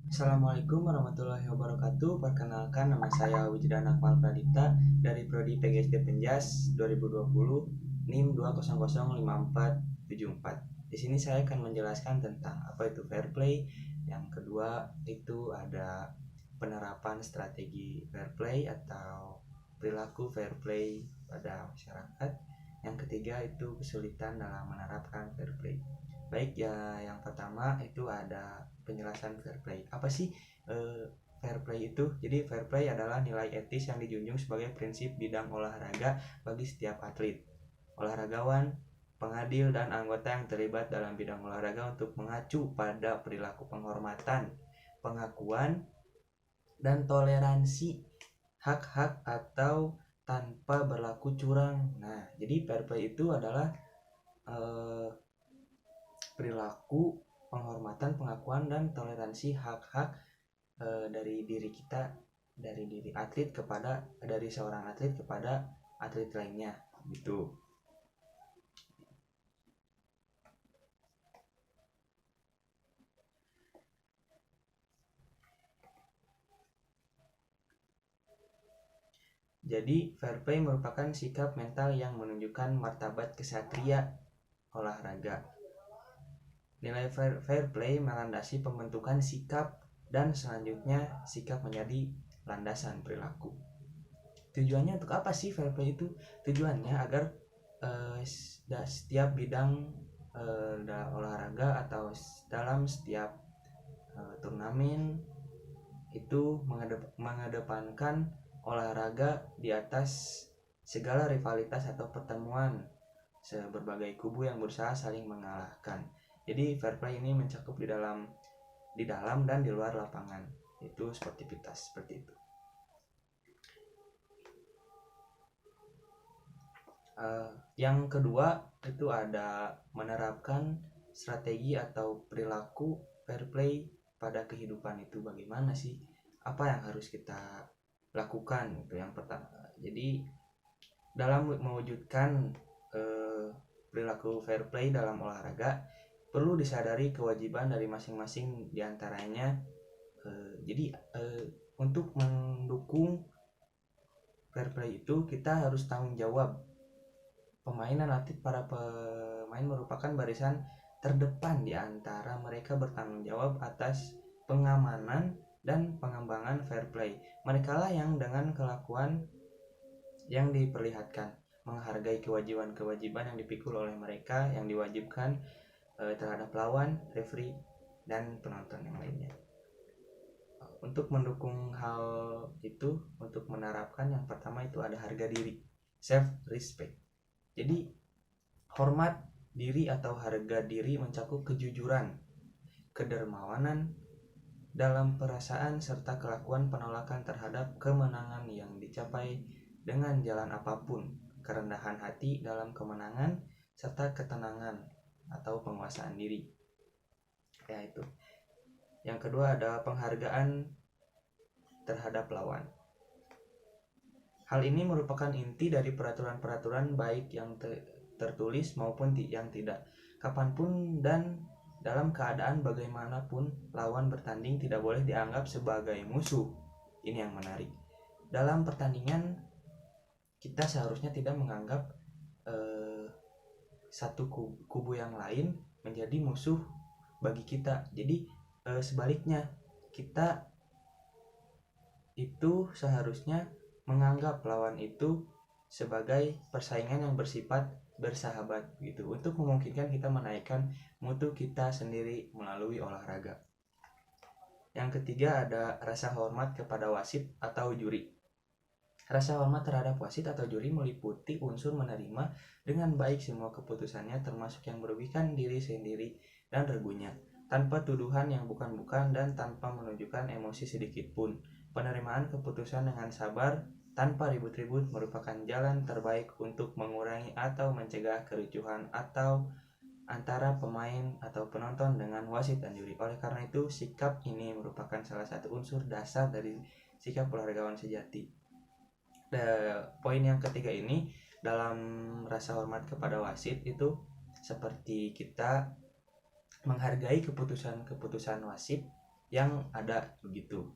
Assalamualaikum warahmatullahi wabarakatuh. Perkenalkan, nama saya Wijdan Akmal Pradipta dari Prodi PGSD Penjas 2020 NIM 2005474. Di sini saya akan menjelaskan tentang apa itu fair play. Yang kedua itu ada penerapan strategi fair play atau perilaku fair play pada masyarakat. Yang ketiga itu kesulitan dalam menerapkan fair play. Baik ya, yang pertama itu ada penjelasan fair play. Apa sih fair play itu? Jadi fair play adalah nilai etis yang dijunjung sebagai prinsip bidang olahraga bagi setiap atlet, olahragawan, pengadil, dan anggota yang terlibat dalam bidang olahraga untuk mengacu pada perilaku penghormatan, pengakuan, dan toleransi hak-hak atau tanpa berlaku curang. Nah, jadi fair play itu adalah eh, perilaku, penghormatan, pengakuan, dan toleransi hak-hak dari diri kita, dari diri atlet kepada dari seorang atlet kepada atlet lainnya gitu. Jadi fair play merupakan sikap mental yang menunjukkan martabat kesatria olahraga. Nilai fair play melandasi pembentukan sikap dan selanjutnya sikap menjadi landasan perilaku. Tujuannya untuk apa sih fair play itu? Tujuannya agar eh, setiap bidang olahraga atau dalam setiap turnamen itu mengedepankan olahraga di atas segala rivalitas atau pertemuan berbagai kubu yang berusaha saling mengalahkan. Jadi fair play ini mencakup di dalam dan di luar lapangan. Itu sportivitas seperti itu. Yang kedua itu ada menerapkan strategi atau perilaku fair play pada kehidupan itu bagaimana sih? Apa yang harus kita lakukan itu yang pertama. Jadi dalam mewujudkan perilaku fair play dalam olahraga perlu disadari kewajiban dari masing-masing diantaranya. Jadi untuk mendukung fair play itu kita harus tanggung jawab. Para pemain merupakan barisan terdepan di antara mereka bertanggung jawab atas pengamanan dan pengembangan fair play. Mereka lah yang dengan kelakuan yang diperlihatkan menghargai kewajiban-kewajiban yang dipikul oleh mereka yang diwajibkan terhadap lawan, referee, dan penonton yang lainnya. Untuk mendukung hal itu, untuk menerapkan yang pertama itu ada harga diri, self respect. Jadi hormat diri atau harga diri mencakup kejujuran, kedermawanan dalam perasaan serta kelakuan penolakan terhadap kemenangan yang dicapai dengan jalan apapun, kerendahan hati dalam kemenangan serta ketenangan atau penguasaan diri. Ya itu. Yang kedua ada penghargaan terhadap lawan. Hal ini merupakan inti dari peraturan-peraturan baik yang tertulis maupun yang tidak. Kapanpun dan dalam keadaan bagaimanapun lawan bertanding tidak boleh dianggap sebagai musuh. Ini yang menarik. Dalam pertandingan kita seharusnya tidak menganggap satu kubu yang lain menjadi musuh bagi kita. Jadi sebaliknya kita itu seharusnya menganggap lawan itu sebagai persaingan yang bersifat bersahabat gitu, untuk memungkinkan kita menaikkan mutu kita sendiri melalui olahraga. Yang ketiga ada rasa hormat kepada wasit atau juri. Rasa hormat terhadap wasit atau juri meliputi unsur menerima dengan baik semua keputusannya, termasuk yang merugikan diri sendiri dan regunya, tanpa tuduhan yang bukan-bukan dan tanpa menunjukkan emosi sedikit pun. Penerimaan keputusan dengan sabar tanpa ribut-ribut merupakan jalan terbaik untuk mengurangi atau mencegah kericuhan atau antara pemain atau penonton dengan wasit dan juri. Oleh karena itu, sikap ini merupakan salah satu unsur dasar dari sikap olahragawan sejati. Poin yang ketiga ini dalam rasa hormat kepada wasit itu seperti kita menghargai keputusan-keputusan wasit yang ada begitu.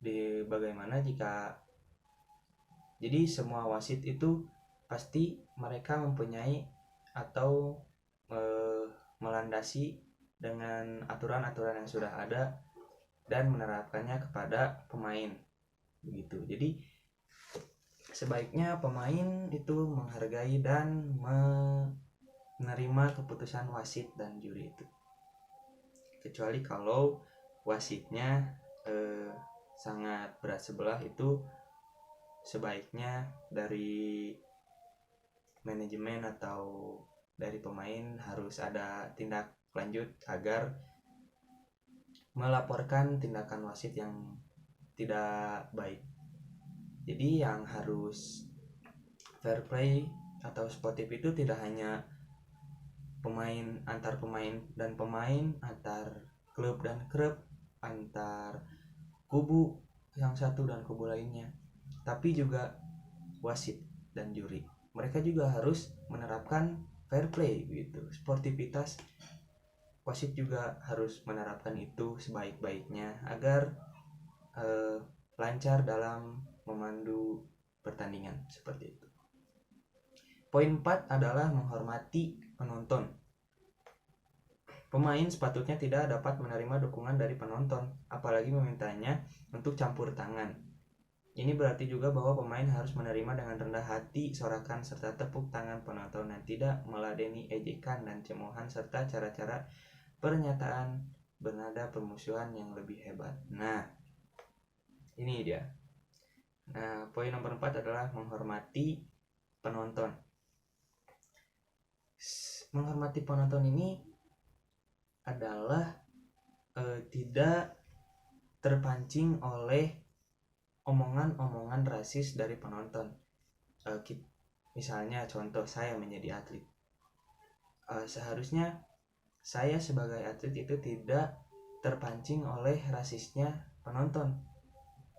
Di bagaimana jika jadi semua wasit itu pasti mereka mempunyai atau melandasi dengan aturan-aturan yang sudah ada dan menerapkannya kepada pemain begitu. Jadi sebaiknya pemain itu menghargai dan menerima keputusan wasit dan juri itu, kecuali kalau wasitnya sangat berat sebelah. Itu sebaiknya dari manajemen atau dari pemain harus ada tindak lanjut agar melaporkan tindakan wasit yang tidak baik. Jadi yang harus fair play atau sportif itu tidak hanya pemain antar pemain dan pemain, antar klub dan klub, antar kubu yang satu dan kubu lainnya, tapi juga wasit dan juri. Mereka juga harus menerapkan fair play gitu, sportivitas. Wasit juga harus menerapkan itu sebaik-baiknya agar lancar dalam memandu pertandingan seperti itu. Poin 4 adalah menghormati penonton. Pemain sepatutnya tidak dapat menerima dukungan dari penonton, apalagi memintanya untuk campur tangan. Ini berarti juga bahwa pemain harus menerima dengan rendah hati sorakan serta tepuk tangan penonton dan tidak meladeni ejekan dan cemoohan serta cara-cara pernyataan bernada permusuhan yang lebih hebat. Nah, ini dia. Nah, poin nomor 4 adalah menghormati penonton. Menghormati penonton ini adalah tidak terpancing oleh omongan-omongan rasis dari penonton. Misalnya contoh, saya menjadi atlet, seharusnya saya sebagai atlet itu tidak terpancing oleh rasisnya penonton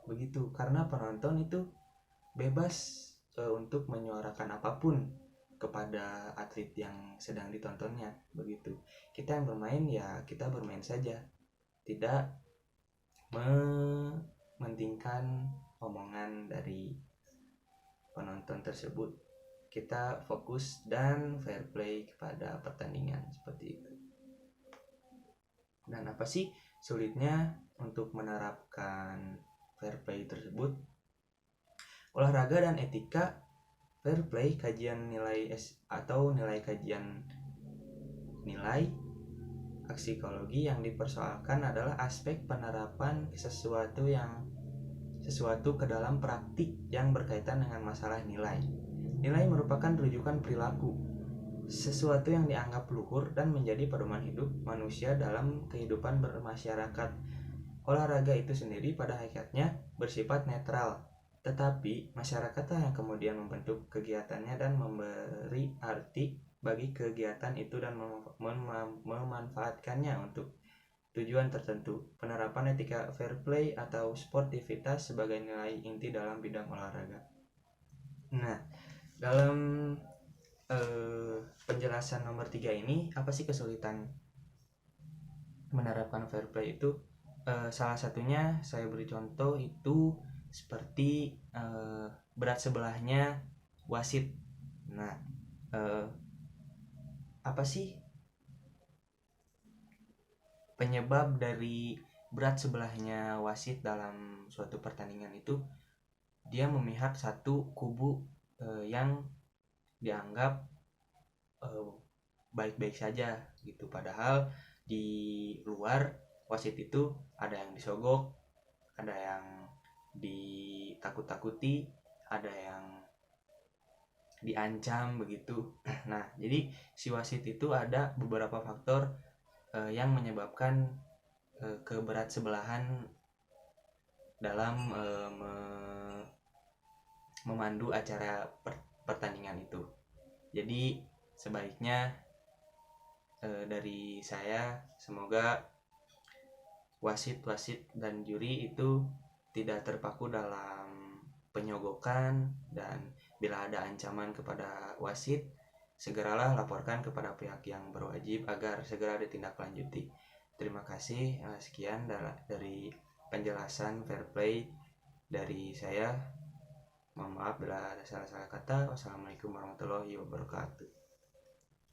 begitu, karena penonton itu bebas untuk menyuarakan apapun kepada atlet yang sedang ditontonnya begitu. Kita yang bermain ya kita bermain saja, tidak mementingkan omongan dari penonton tersebut. Kita fokus dan fair play kepada pertandingan seperti itu. Dan apa sih sulitnya untuk menerapkan fair play tersebut? Olahraga dan etika fair play, kajian nilai atau nilai kajian nilai psikologi yang dipersoalkan adalah aspek penerapan sesuatu ke dalam praktik yang berkaitan dengan masalah nilai. Nilai merupakan rujukan perilaku, sesuatu yang dianggap luhur dan menjadi pedoman hidup manusia dalam kehidupan bermasyarakat. Olahraga itu sendiri pada hakikatnya bersifat netral, tetapi masyarakatlah yang kemudian membentuk kegiatannya dan memberi arti bagi kegiatan itu dan memanfaatkannya untuk tujuan tertentu. Penerapan etika fair play atau sportivitas sebagai nilai inti dalam bidang olahraga. Nah, dalam penjelasan nomor 3 ini, apa sih kesulitan menerapkan fair play itu? Salah satunya saya beri contoh itu seperti berat sebelahnya wasit. Nah, apa sih penyebab dari berat sebelahnya wasit dalam suatu pertandingan itu? Dia memihak satu kubu yang dianggap baik-baik saja gitu, padahal di luar wasit itu ada yang disogok, ada yang ditakut-takuti, ada yang diancam begitu. Nah, jadi si wasit itu ada beberapa faktor yang menyebabkan keberatan dalam memandu acara pertandingan itu. Jadi sebaiknya dari saya, semoga wasit-wasit dan juri itu tidak terpaku dalam penyogokan, dan bila ada ancaman kepada wasit, segeralah laporkan kepada pihak yang berwajib agar segera ditindaklanjuti. Terima kasih. Sekian dari penjelasan fair play dari saya. Mohon maaf bila ada salah-salah kata. Wassalamualaikum warahmatullahi wabarakatuh.